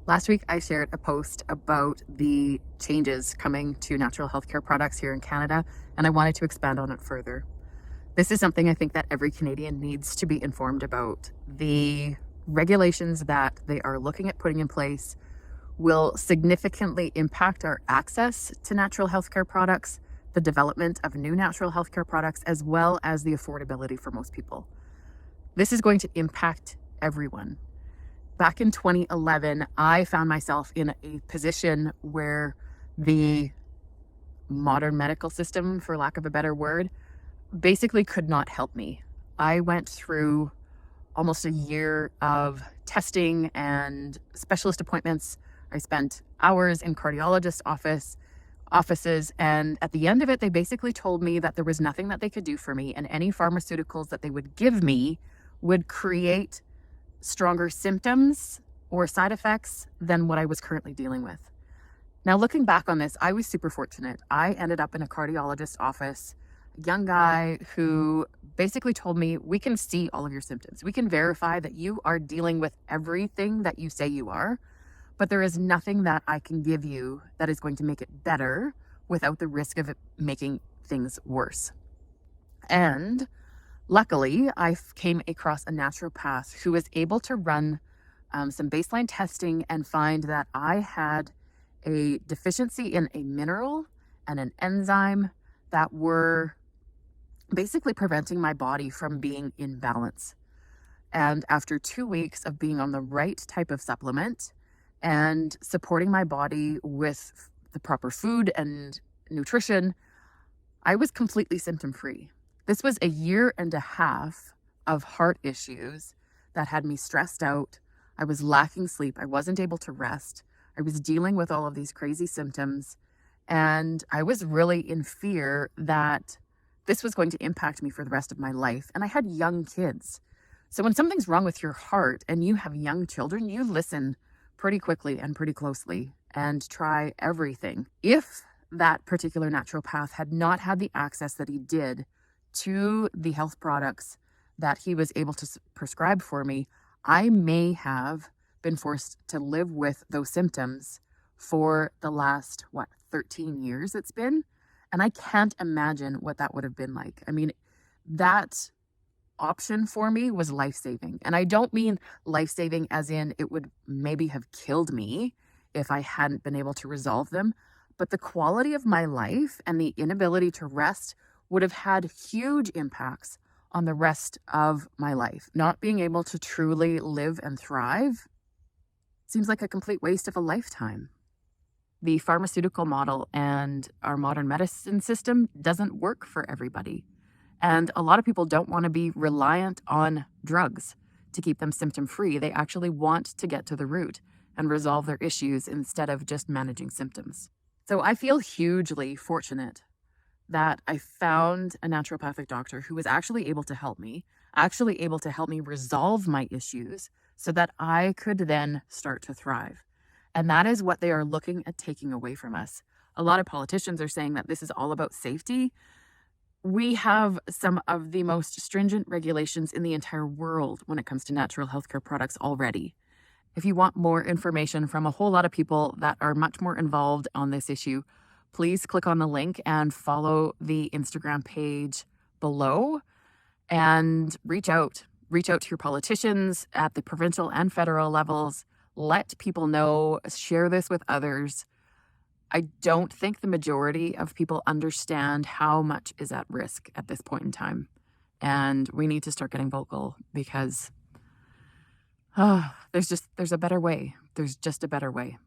Last week, I shared a post about the changes coming to natural healthcare products here in Canada, and I wanted to expand on it further. This is something I think that every Canadian needs to be informed about. The regulations that they are looking at putting in place will significantly impact our access to natural healthcare products, the development of new natural healthcare products, as well as the affordability for most people. This is going to impact everyone. Back in 2011, I found myself in a position where the modern medical system, for lack of a better word, basically could not help me. I went through almost a year of testing and specialist appointments. I spent hours in offices, and at the end of it, they basically told me that there was nothing that they could do for me, and any pharmaceuticals that they would give me would create stronger symptoms or side effects than what I was currently dealing with. Now, looking back on this, I was super fortunate. I ended up in a cardiologist's office, a young guy who basically told me, we can see all of your symptoms. We can verify that you are dealing with everything that you say you are, but there is nothing that I can give you that is going to make it better without the risk of it making things worse. And luckily, I came across a naturopath who was able to run some baseline testing and find that I had a deficiency in a mineral and an enzyme that were basically preventing my body from being in balance. And after 2 weeks of being on the right type of supplement and supporting my body with the proper food and nutrition, I was completely symptom free. This was a year and a half of heart issues that had me stressed out. I was lacking sleep. I wasn't able to rest. I was dealing with all of these crazy symptoms. And I was really in fear that this was going to impact me for the rest of my life. And I had young kids. So when something's wrong with your heart and you have young children, you listen pretty quickly and pretty closely and try everything. If that particular naturopath had not had the access that he did to the health products that he was able to prescribe for me, I may have been forced to live with those symptoms for the last, 13 years it's been. And I can't imagine what that would have been like. I mean, that option for me was life-saving. And I don't mean life-saving as in it would maybe have killed me if I hadn't been able to resolve them. But the quality of my life and the inability to rest would have had huge impacts on the rest of my life. Not being able to truly live and thrive seems like a complete waste of a lifetime. The pharmaceutical model and our modern medicine system doesn't work for everybody. And a lot of people don't want to be reliant on drugs to keep them symptom free. They actually want to get to the root and resolve their issues instead of just managing symptoms. So I feel hugely fortunate that I found a naturopathic doctor who was actually able to help me, resolve my issues so that I could then start to thrive. And that is what they are looking at taking away from us. A lot of politicians are saying that this is all about safety. We have some of the most stringent regulations in the entire world when it comes to natural healthcare products already. If you want more information from a whole lot of people that are much more involved on this issue, please click on the link and follow the Instagram page below and reach out. Reach out to your politicians at the provincial and federal levels. Let people know, share this with others. I don't think the majority of people understand how much is at risk at this point in time. And we need to start getting vocal because there's a better way. There's just a better way.